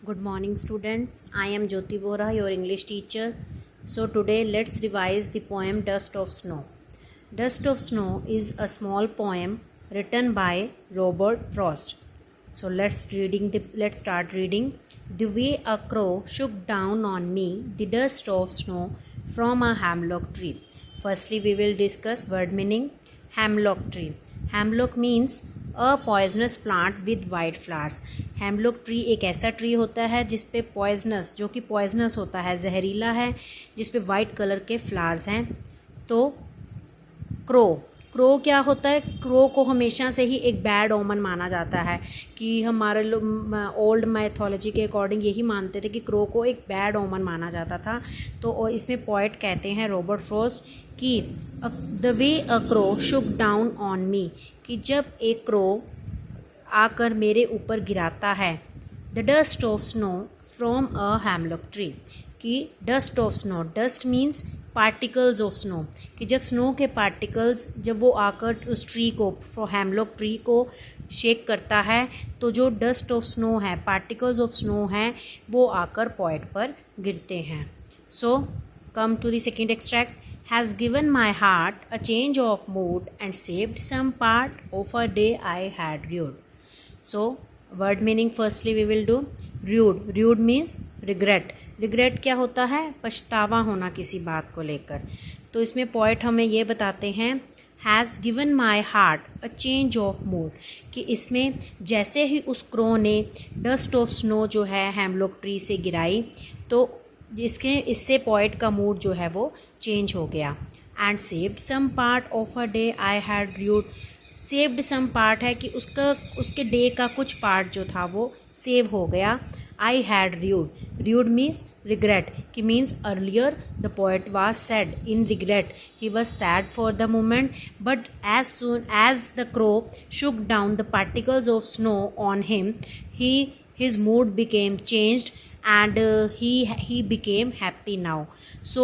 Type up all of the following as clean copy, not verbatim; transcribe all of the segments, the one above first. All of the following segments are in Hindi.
Good morning, students. I am Jyoti Bora, your English teacher. So, today let's revise the poem Dust of Snow. Dust of Snow is a small poem written by Robert Frost. So, let's start reading. The way a crow shook down on me the dust of snow from a hemlock tree. Firstly, we will discuss word meaning. Hemlock tree. Hemlock means a poisonous plant with white flowers. Hemlock tree एक ऐसा ट्री होता है जिस पे पॉइजनस जो कि पॉइजनस होता है, जहरीला है, जिस पे वाइट कलर के फ्लावर्स हैं. तो क्रो क्या होता है? क्रो को हमेशा से ही एक बैड ओमन माना जाता है कि हमारे लोग ओल्ड मैथोलॉजी के अकॉर्डिंग यही मानते थे कि क्रो को एक बैड ओमन माना जाता था. तो इसमें पोएट कहते हैं रॉबर्ट फ्रॉस्ट कि the way a crow shook down on me, कि जब एक क्रो आकर मेरे ऊपर गिराता है. The dust of snow from a hemlock tree, कि dust of snow, dust means particles of snow, कि जब स्नो के पार्टिकल्स जब वो आकर उस ट्री को, हेमलॉक ट्री को शेक करता है, तो जो डस्ट ऑफ स्नो है, पार्टिकल्स ऑफ स्नो हैं, वो आकर पॉइंट पर गिरते हैं. So come to the second extract. Has given my heart a change of mood and saved some part of a day I had rued. So, word meaning firstly we will do. Rued. Rued means regret. Regret क्या होता है? पछतावा होना किसी बात को लेकर. तो इसमें पोएट हमें ये बताते हैं has given my heart a change of mood, कि इसमें जैसे ही उस क्रो ने डस्ट ऑफ स्नो जो है हेमलॉक ट्री से गिराई, तो इससे पोएट का मूड जो है वो चेंज हो गया. And saved some part of a day I had rued. Saved some part है कि उसके डे का कुछ पार्ट जो था वो सेव हो गया. I had rued. Rued means regret, कि means earlier the poet was sad in regret, he was sad for the moment, but as soon as the crow shook down the particles of snow on him, his mood became changed and he became happy now. So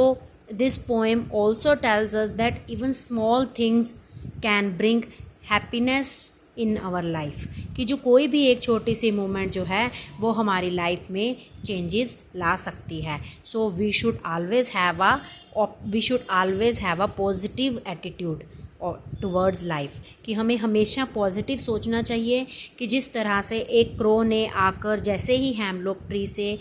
this poem also tells us that even small things can bring happiness in our life, कि जो कोई भी एक छोटी सी मोमेंट जो है वो हमारी लाइफ में चेंजेस ला सकती है. So we should always have a positive attitude towards life, कि हमें हमेशा पॉजिटिव सोचना चाहिए. कि जिस तरह से एक क्रो ने आकर जैसे ही हेमलॉक ट्री से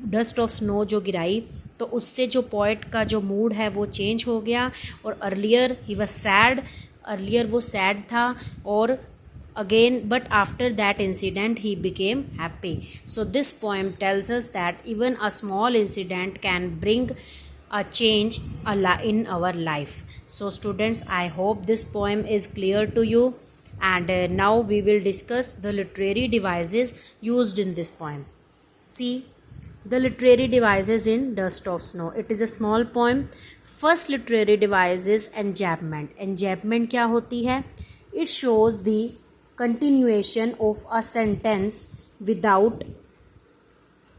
डस्ट ऑफ स्नो जो गिराई, तो उससे जो पोएट का जो मूड है वो चेंज हो गया. और earlier he was sad, earlier वो सैड था, और again but after that incident he became happy. So this poem tells us that even a small incident can bring a change in our life. So students, I hope this poem is clear to you, and now we will discuss the literary devices used in this poem. See the literary devices in Dust of Snow. It is a small poem. First literary device is enjambment. Enjambment क्या होती है? It shows the continuation of a sentence without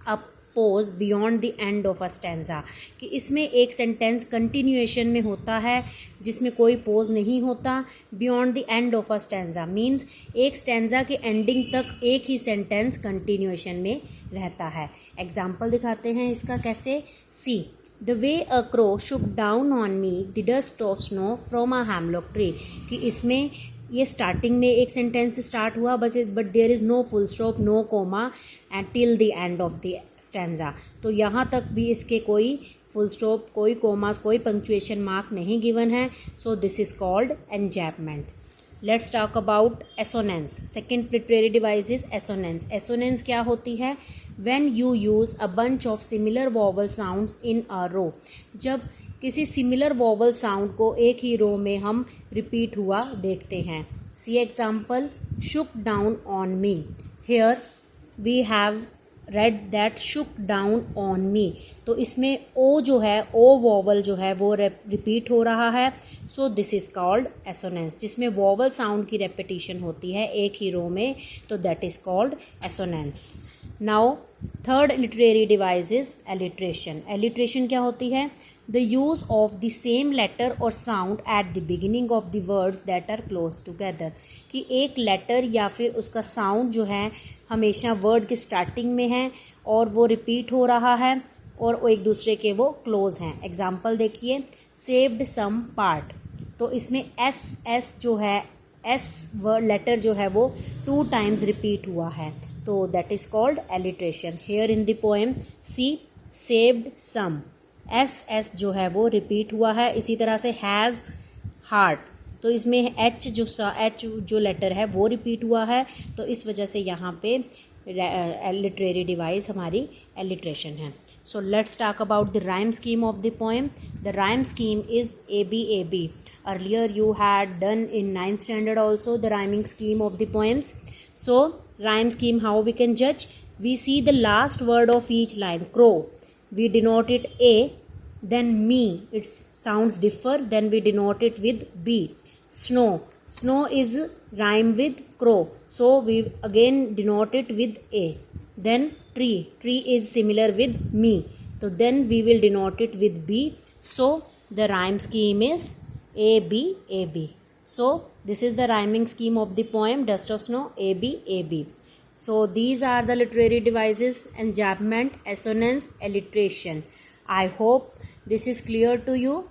a pose beyond the end of a stanza, कि इसमें एक सेंटेंस कंटिन्यूएशन में होता है जिसमें कोई पोज नहीं होता. Beyond the end of a stanza means एक स्टैंजा के एंडिंग तक एक ही सेंटेंस कंटिन्यूएशन में रहता है. एग्जाम्पल दिखाते हैं इसका कैसे. See the way a crow shook down on me the dust of snow from a hemlock tree, कि इसमें ये स्टार्टिंग में एक सेंटेंस स्टार्ट हुआ but there is no full stop, no comma and till the end of the stanza. तो यहाँ तक भी इसके कोई फुल स्टॉप, कोई कोमास, कोई पंक्चुएशन मार्क नहीं गिवन है. So this is called enjambment. Let's talk about assonance. Second literary device is assonance. Assonance क्या होती है? When you use a bunch of similar vowel sounds in a row, जब किसी सिमिलर वॉवल साउंड को एक ही रो में हम रिपीट हुआ देखते हैं. See example shook down on me. Here we have read that shook down on me. तो इसमें ओ जो है, ओ वॉवल जो है वो रिपीट हो रहा है. So this is called assonance, जिसमें वॉवल साउंड की रेपिटेशन होती है एक ही रो में, तो that is called assonance. Now third literary device is alliteration. Alliteration क्या होती है? The use of the same letter or sound at the beginning of the words that are close together, कि एक लेटर या फिर उसका साउंड जो है हमेशा वर्ड की स्टार्टिंग में है और वो रिपीट हो रहा है और वो एक दूसरे के वो क्लोज हैं। एग्जाम्पल देखिए, सेव्ड सम पार्ट, तो इसमें एस जो है, एस वर्ड लेटर जो है वो 2 टाइम्स रिपीट हुआ है, तो that is called alliteration. Here in the poem see saved some, S जो है वो रिपीट हुआ है। इसी तरह से हैज़ हार्ट, तो इसमें एच जो लेटर है वो रिपीट हुआ है, तो इस वजह से यहाँ पे लिटरेरी डिवाइस हमारी एलिट्रेशन है। So let's talk about the rhyme scheme of the poem. The rhyme scheme is ABAB. Earlier you had done in 9th standard also the rhyming scheme of the poems. So rhyme scheme, how we can judge? We see the last word of each line. Crow, we denote it A. Then me, its sounds differ, then we denote it with B. Snow is rhyme with crow, so we again denote it with A. Then tree is similar with me, so then we will denote it with B. So the rhyme scheme is ABAB. So this is the rhyming scheme of the poem Dust of Snow, ABAB. So these are the literary devices: enjambment, assonance, alliteration. I hope this is clear to you.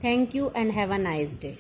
Thank you and have a nice day.